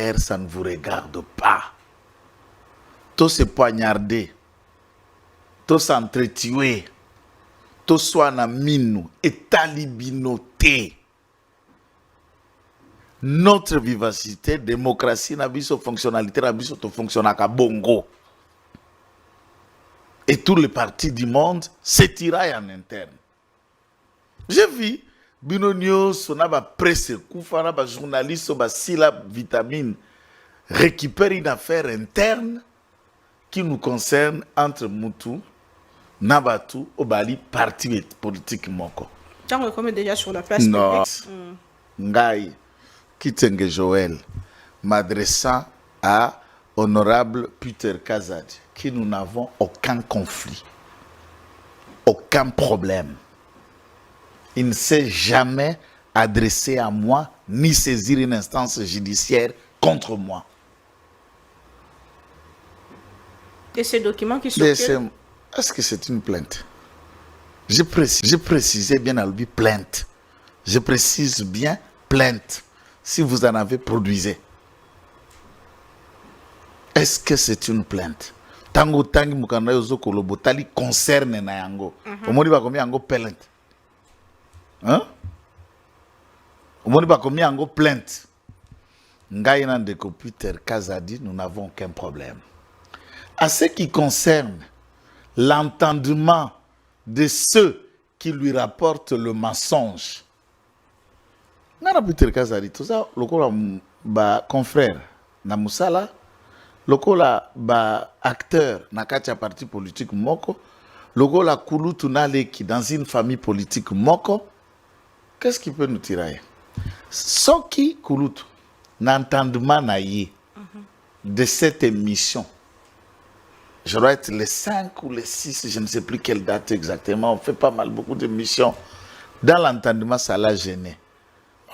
Ça ne vous regarde pas. Tous se poignarder, tous s'entretuer, tous soit na minu et talibinoté. Notre vivacité, démocratie, na biso fonctionnalité, na biso to fonctionnaka bongo. Et tous les partis du monde s'étiraillent en interne. J'ai vu, Binonio, Sonaba presse, Koufana, ba journaliste, ba sila vitamine, récupère une affaire interne qui nous concerne entre Moutou, Nabatu, Obali, parti politique Moko. Tu as reconnu déjà sur la place non. publique. Ngai, Kitenge Joël, m'adressant à honorable Peter Kazadi, qui nous n'avons aucun conflit, aucun problème. Il ne s'est jamais adressé à moi, ni saisir une instance judiciaire contre moi. Et ces documents qui sont... Est-ce que c'est une plainte? J'ai précisé bien à lui plainte. Je précise bien plainte. Si vous en avez, produisez. Est-ce que c'est une plainte? Tango tangi mukanda yozo kolobo tali concerne na yango. Omoni ba komi yango plainte. Hein? Omoni ba komi yango plainte. Ngai na ndeko Peter Kazadi, nous n'avons aucun problème. À ce qui concerne l'entendement de ceux qui lui rapportent le mensonge, Nana Peter Kazadi, tout ça, lokola ba confrère na musala, lokola ba acteur na katia parti politique moko, lokola kulutu naleki dans une famille politique moko, qu'est-ce qui peut nous tirer? Soki kulutu n'entendement na ye de cette émission. Je dois être les 5 ou les 6, je ne sais plus quelle date exactement. On fait pas mal, beaucoup d'émissions. Dans l'entendement, ça l'a gêné.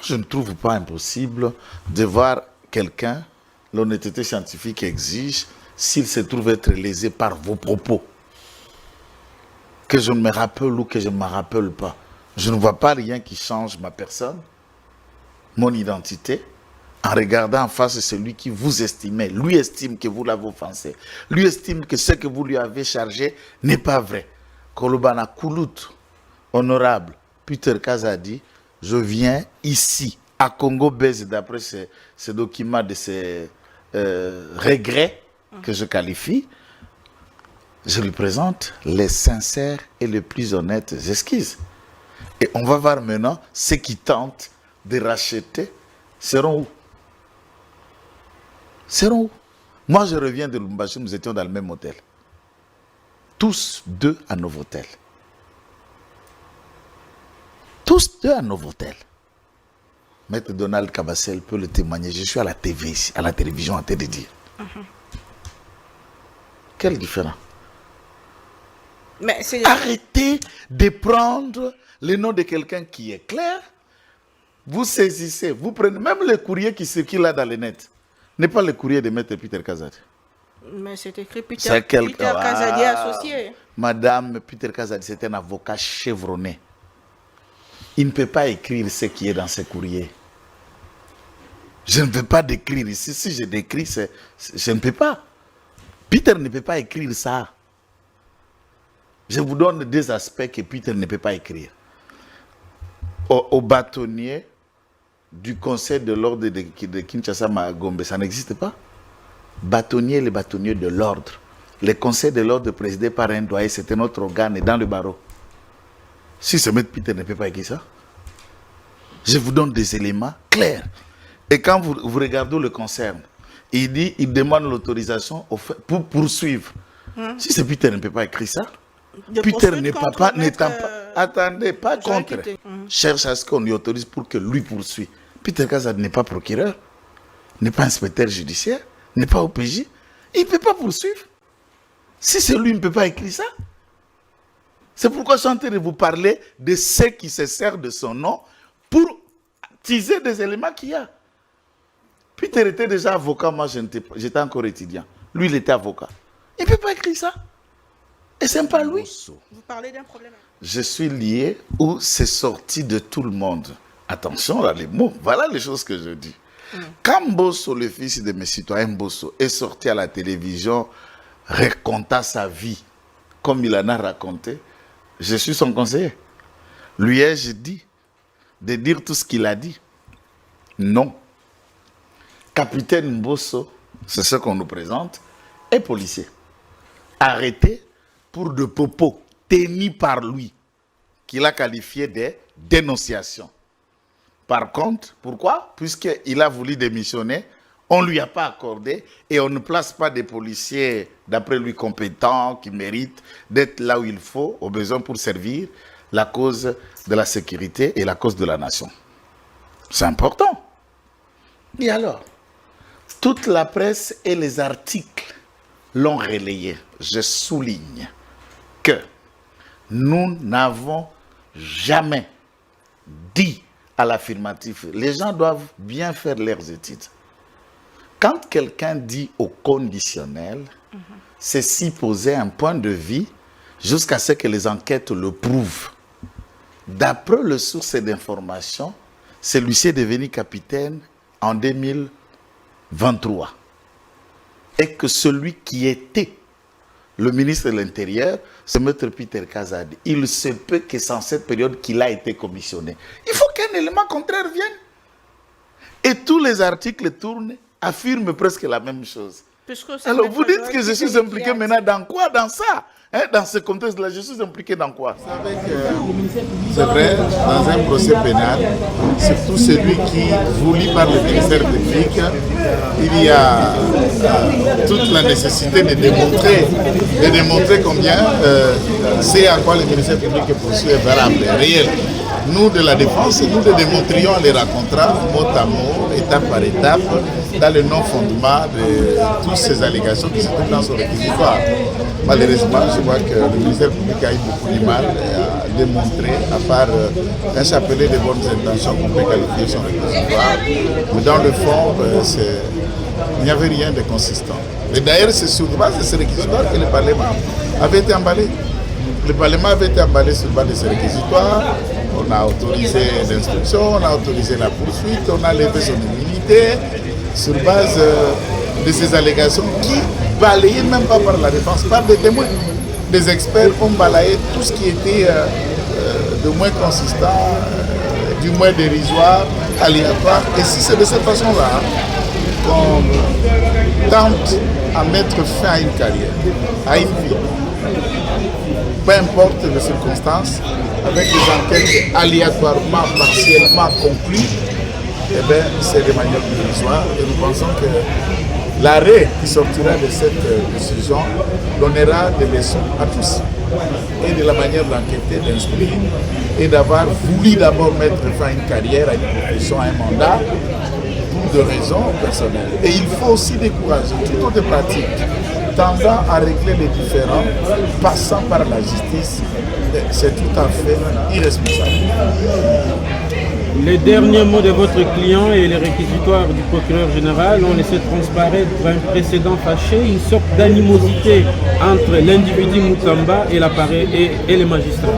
Je ne trouve pas impossible de voir quelqu'un, l'honnêteté scientifique exige, s'il se trouve être lésé par vos propos. Que je me rappelle ou que je ne me rappelle pas. Je ne vois pas rien qui change ma personne, mon identité. En regardant en face celui qui vous estimait, lui estime que vous l'avez offensé. Lui estime que ce que vous lui avez chargé n'est pas vrai. Kolobana Koulout, honorable Peter Kazadi, je viens ici, à Congo-Bèze, d'après ce document de ces regrets que je qualifie, je lui présente les sincères et les plus honnêtes excuses. Et on va voir maintenant ceux qui tentent de racheter seront où? Seront où? Moi, je reviens de Lubumbashi, nous étions dans le même hôtel. Tous deux à Novotel. Tous deux à Novotel. Maître Donald Kabassel peut le témoigner. Je suis à la TV ici, à la télévision, en train de dire. Quel différent? Mais arrêtez de prendre le nom de quelqu'un qui est clair. Vous saisissez, vous prenez même le courrier qui circule là dans le net. N'est pas le courrier de Maître Peter Kazadi. Mais c'est écrit Peter Kazadi associé. Madame Peter Kazadi, c'est un avocat chevronné. Il ne peut pas écrire ce qui est dans ce courrier. Je ne peux pas décrire ici. Si je décris, je ne peux pas. Peter ne peut pas écrire ça. Je vous donne des aspects que Peter ne peut pas écrire. Au bâtonnier du conseil de l'ordre de Kinshasa Magombe, ça n'existe pas. Bâtonnier, le bâtonnier de l'ordre. Le conseil de l'ordre présidé par un doyen, c'était notre organe dans le barreau. Si ce maître Peter ne peut pas écrire ça, je vous donne des éléments clairs. Et quand vous regardez le concerne, il demande l'autorisation pour poursuivre. Si ce Peter ne peut pas écrire ça, Peter n'est pas, attendez, pas contre. Cherche à ce qu'on lui autorise pour que lui poursuive. Peter Kazadi n'est pas procureur, n'est pas inspecteur judiciaire, n'est pas OPJ. Il ne peut pas poursuivre. Si c'est lui, il ne peut pas écrire ça. C'est pourquoi je suis en train de vous parler de ceux qui se servent de son nom pour teaser des éléments qu'il y a. Peter était déjà avocat, moi j'étais encore étudiant. Lui, il était avocat. Il ne peut pas écrire ça. Et c'est pas lui. Vous parlez d'un problème. Je suis lié où c'est sorti de tout le monde. Attention là, les mots. Voilà les choses que je dis. Quand Mbosso, le fils de mes citoyens Mbosso, est sorti à la télévision, racontant sa vie, comme il en a raconté, je suis son conseiller. Lui ai-je dit de dire tout ce qu'il a dit? Non. Capitaine Mbosso, c'est ce qu'on nous présente, est policier. Arrêté pour de propos tenus par lui, qu'il a qualifié de dénonciation. Par contre, pourquoi? Puisqu'il a voulu démissionner, on ne lui a pas accordé et on ne place pas des policiers, d'après lui, compétents, qui méritent d'être là où il faut, au besoin pour servir la cause de la sécurité et la cause de la nation. C'est important. Et alors, toute la presse et les articles l'ont relayé. Je souligne que nous n'avons jamais dit à l'affirmatif. Les gens doivent bien faire leurs études. Quand quelqu'un dit au conditionnel, c'est s'y poser un point de vue jusqu'à ce que les enquêtes le prouvent. D'après le source d'information, celui-ci est devenu capitaine en 2023. Et que celui qui était le ministre de l'Intérieur, c'est M. Peter Kazadi. Il se peut que c'est en cette période qu'il a été commissionné. Il faut qu'un élément contraire vienne. Et tous les articles tournent, affirment presque la même chose. Alors vous dites que je suis impliqué maintenant dans quoi? Dans ça, hein? Dans ce contexte-là, je suis impliqué dans quoi? C'est vrai, dans un procès pénal, surtout celui qui voulu par le ministère public, il y a toute la nécessité de démontrer combien c'est à quoi le ministère public est poursuivi est valable, réel. Nous, de la défense, nous le démontrions, les racontera mot à mot, étape par étape, dans le non-fondement de toutes ces allégations qui se trouvent dans son réquisitoire. Malheureusement, je vois que le ministère public a eu beaucoup de mal à démontrer, à part un chapelet de bonnes intentions qu'on peut qualifier son réquisitoire. Mais dans le fond, il n'y avait rien de consistant. Et d'ailleurs, c'est sur base de ce réquisitoire que le Parlement avait été emballé. Le Parlement avait été emballé sur base de ce réquisitoire. On a autorisé l'instruction, on a autorisé la poursuite, on a levé son immunité sur base de ces allégations qui balayaient même pas par la défense, par des témoins. Des experts ont balayé tout ce qui était de moins consistant, du moins dérisoire, aléatoire. Et si c'est de cette façon-là qu'on tente à mettre fin à une carrière, à une vie, peu importe les circonstances, avec des enquêtes aléatoirement, partiellement conclues, eh bien, c'est de manière dérisoire. Et nous pensons que l'arrêt qui sortira de cette décision donnera des leçons à tous. Et de la manière d'enquêter, d'instruire, et d'avoir voulu d'abord mettre fin à une carrière, à une profession, à un mandat, pour des raisons personnelles. Et il faut aussi décourager toute autre pratique tendant à régler les différends, passant par la justice, c'est tout à fait irresponsable. Les derniers mots de votre client et les réquisitoires du procureur général ont laissé transparaître un précédent fâché, une sorte d'animosité entre l'individu Moutamba et l'appareil et les magistrats.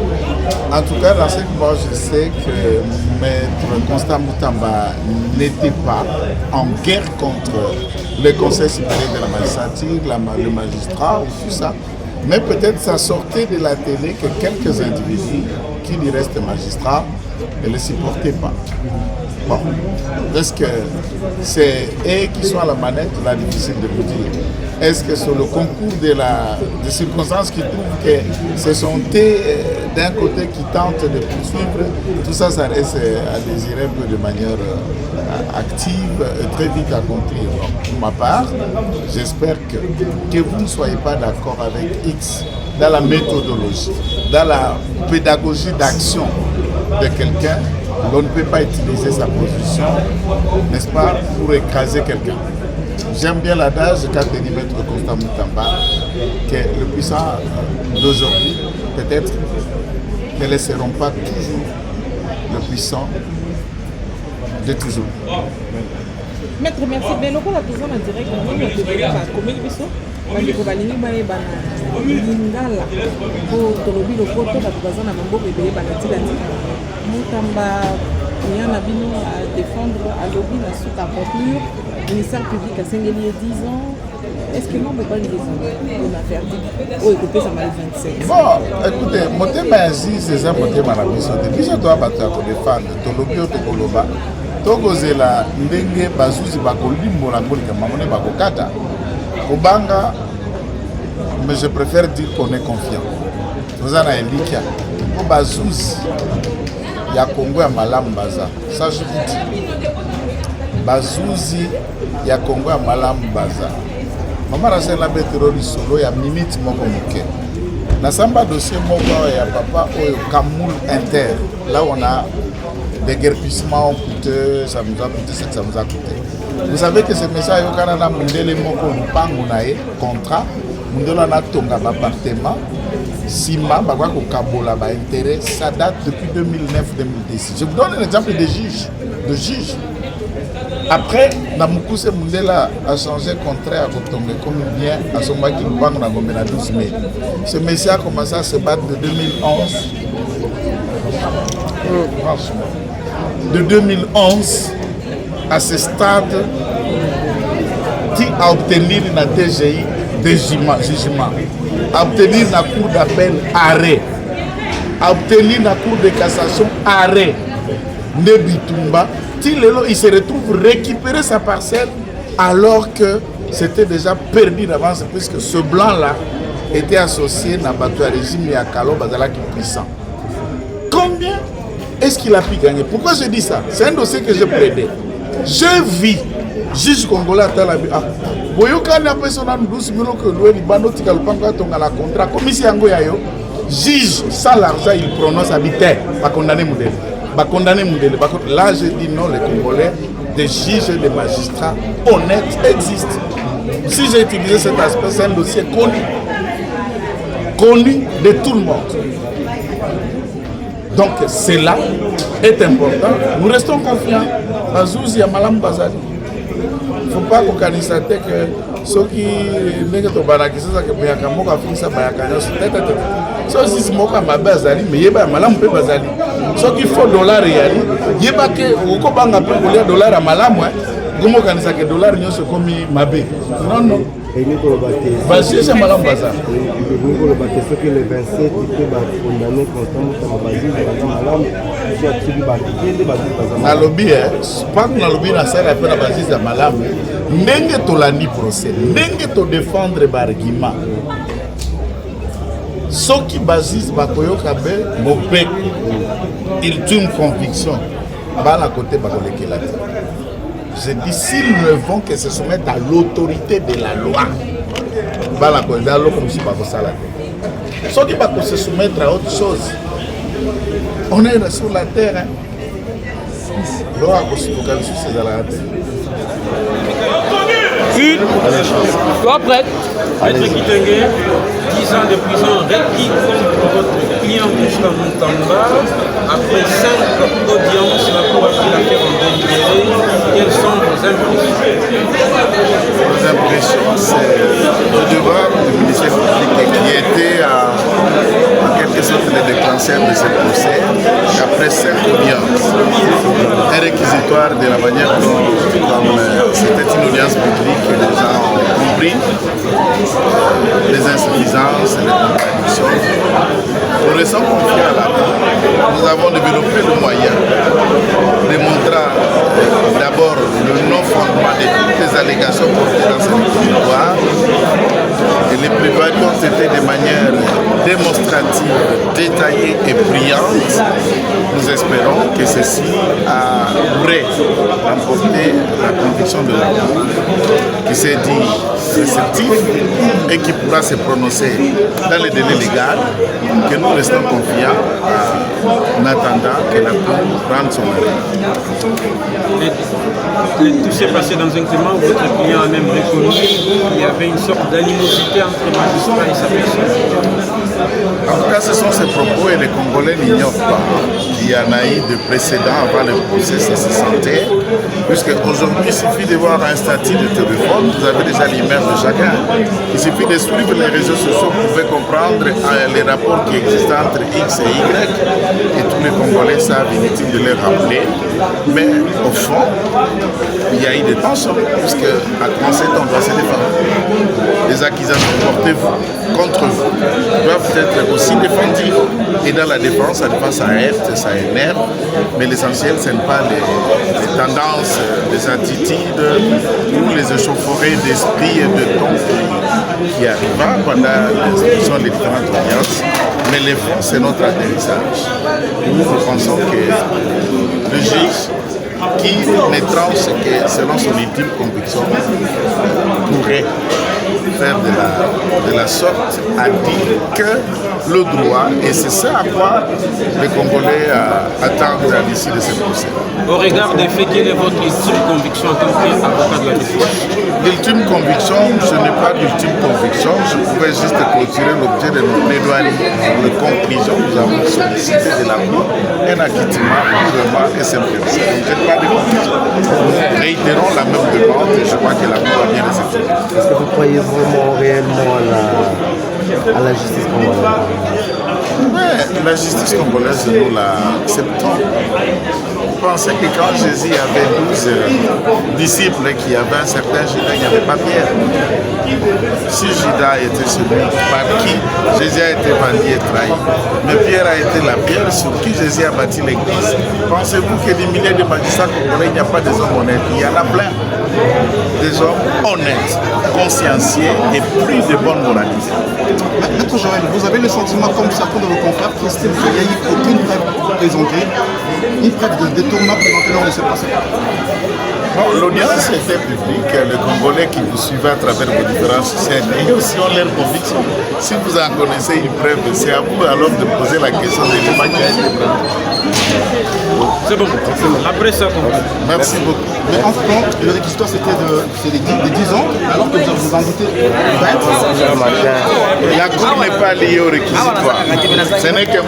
En tout cas, dans ce que moi je sais que Maître Constant Moutamba n'était pas en guerre contre le Conseil supérieur de la magistrature, le magistrat, tout ça. Mais peut-être ça sortait de la télé que quelques individus qui lui restent magistrats ne le supportaient pas. Bon, est-ce que c'est eux qui sont à la manette? Là, difficile de vous dire. Est-ce que sur le concours des circonstances qui trouvent que ce sont eux d'un côté qui tentent de poursuivre, tout ça, ça reste à désirer un peu de manière active et très vite accomplie. Pour ma part, j'espère que vous ne soyez pas d'accord avec X dans la méthodologie, dans la pédagogie d'action de quelqu'un. On ne peut pas utiliser sa position, n'est-ce pas, pour écraser quelqu'un. J'aime bien l'adage qu'a tenu Maître Constant Moutamba, que le puissant d'aujourd'hui, peut-être, ne laisseront pas toujours le puissant de toujours. Maître, merci. Mais le coup, toujours en direct, on est bandeko balingi bayeba na lingala po tolobi lopoto bato baza na maboko ebele banatilandi Moutamba client Nabino à défendre à lobby la suite à conclure. Le ministère public a signalé 10 ans. Est-ce que non, on ne peut pas les on a verdict? Oh, écoutez, ça m'a 27. Bon, écoutez, mon thème est c'est ça, mon thème à la mission. Depuis que je dois battre pour défendre, Tolobi ou Tokoloba, Tokozela, Ndenge, Bazouzi, Bakolimbo, la Bolika, Mamone, Bakokata, Obanga, mais je préfère dire qu'on est confiant. Nous avons un liquide. Au Bazouzi, il y a Congo et Malam Baza. Ça, je vous dis. Bazouzi, il y a Congo et Malam Baza. Maman Rachel la bétéroli solo, il y a minute moko moké. Na samba dossier moko il y a papa au Kamoul Inter. Là on a des guerpissements coûteux, ça nous a coûté ce que ça nous a coûté. Vous savez que ce message au Canada Mundele moko lupango nae contrat, Mundela na tonga ba appartement, Sima ba kwa ko kabola ba intérêt, ça date depuis 2009-2010. Je vous donne un exemple de juge. Après, Namoukousse Mundela a changé contraire à Kotongue comme bien à son mari qui nous vend dans 12 mai. Ce messieurs a commencé à se battre de 2011. De 2011 à ce stade qui a obtenu la TGI des jugement, a obtenu la cour d'appel arrêt, a obtenu la cour de cassation arrêt. Nebitumba. Il se retrouve récupérer sa parcelle alors que c'était déjà perdu d'avance puisque ce blanc-là était associé à Batou régime et à Kalo Bazala qui est puissant. Combien est-ce qu'il a pu gagner? Pourquoi je dis ça? C'est un dossier que j'ai plaidé. Je vis, juge congolais à Talabi. Boyokani a personne à nous 12 millions que l'oué Libano Tikalpanga Tonga la contrat. Comme ici en Goyayo, juge sans l'argent, il prononce habiter, pas condamner modèle. Là, je dis non, les Congolais, des juges et des magistrats honnêtes existent. Si j'ai utilisé cet aspect, c'est un dossier connu de tout le monde. Donc, cela est important. Nous restons confiants. Bazouzi à Malam Bazali. Il ne faut pas qu'on canissate que ceux qui ne sont pas là, qui sont là, qui sont là, qui sont là, mais il y a malam pe bazali. Ceux qui font dollar réel, il y a que au banga pe pour dollar à malam ouais. Comment on ça que dollar n'y se comme mabé. Non. Vas-y c'est malam bazar. Ce que les 27 qui étaient condamnés constamment à Bazil dans malam, je suis attribué na lobby pas na lobby na sala pe na Bazil za malam. Ndenge to lani procès, ndenge to défendre ba argument. Ceux qui basent Bakoyo Kabe, Mopek, ils ont une conviction. À la côté de je dis, s'ils ne vont que se soumettre à l'autorité de la loi, comme si ceux qui vont se soumettre à autre chose, on est sur la terre. Loi Toi prête. Maître Kitenge, 10 ans de prison requis contre votre client Moussa Moutamba. Après 5 audiences, la Cour a pris l'affaire en délibéré. Quelles sont vos impressions? Vos impressions, c'est le devoir du ministère public qui était en quelque sorte le déclencheur de ce procès. Après 5 audiences, un réquisitoire de la manière dont c'était une audience publique que les gens ont compris les insuffisances et les contradictions. Nous restons confiants là. Nous avons développé le moyen de montrer d'abord le non-fondement de toutes les allégations portées dans cette victoire. Et les plaidoiries ont été de manière démonstrative, détaillée et brillante. Nous espérons que ceci pourrait emporter la conviction de la Cour qui s'est dit réceptif et qui pourra se prononcer dans les délais légaux, que nous restons confiants en attendant que la Cour rende son arrêt. Tout s'est passé dans un climat où votre client a même reconnu qu'il y avait une sorte d'animosité entre le magistrat et sa personne. En tout cas, ce sont ces propos et les Congolais n'ignorent pas qu'il y en a eu de précédents avant le procès, ça se sentait, puisque aujourd'hui, il suffit de voir un statut de téléphone, vous avez déjà l'image de chacun. Il suffit de suivre les réseaux sociaux pour pouvez comprendre les rapports qui existent entre X et Y. Et tous les Congolais savent, inutile de les rappeler. Mais au fond, il y a eu des tensions, puisque à 37 on doit se défendre. Les accusations portées contre vous doivent être aussi défendues. Et dans la défense, ça heurte, ça énerve. Mais l'essentiel, ce n'est pas les tendances, les attitudes ou les échauffourées d'esprit et de ton qui arrivent pendant l'instruction des différentes audiences. Mais les fonds, c'est notre atterrissage. Nous pensons que le juge qui ne tranche que selon son ultime conviction pourrait faire de la sorte à dire que le droit, et c'est ça à quoi les Congolais attendent à l'issue de ce procès. Au regard des faits, quelle est votre ultime conviction en tant qu'avocat de la défense? L'ultime conviction, je n'ai pas d'ultime conviction, je pouvais juste clôturer l'objet de notre plaidoirie. Pour les conclusions, nous avons sollicité de la Cour un acquittement purement et simplement. Donc je n'ai pas de conviction. Nous réitérons la même demande et je crois que la Cour a bien réceptionné. Est-ce que vous croyez vraiment réellement à la justice congolaise? Ouais, la justice congolaise, nous l'acceptons. Vous pensez que quand Jésus avait 12 disciples et qu'il y avait un certain Judas, il n'y avait pas Pierre. Si Judas était celui par qui Jésus a été vendu et trahi, mais Pierre a été la pierre sur qui Jésus a bâti l'église. Pensez-vous que des milliers de magistrats congolais, il n'y a pas des hommes honnêtes? Il y en a plein. Des hommes honnêtes, consciencieux et plus de bonne moralité. Maître Joël, vous avez le sentiment, comme certains de vos confrères, qu'il n'y a eu aucune preuve présentée, une preuve de détournement présentée lors de ce procès? Bon, l'audience était publique, les Congolais qui vous suivent à travers vos différentes chaînes et aussi ont leur conviction. Si vous en connaissez une preuve, c'est à vous alors de poser la question de l'évacuation. C'est bon, après ça, Merci beaucoup. Mais en France, le réquisitoire c'était de 10 ans, alors que vous en votez 20. La Cour n'est pas liée au réquisitoire. Ce n'est qu'un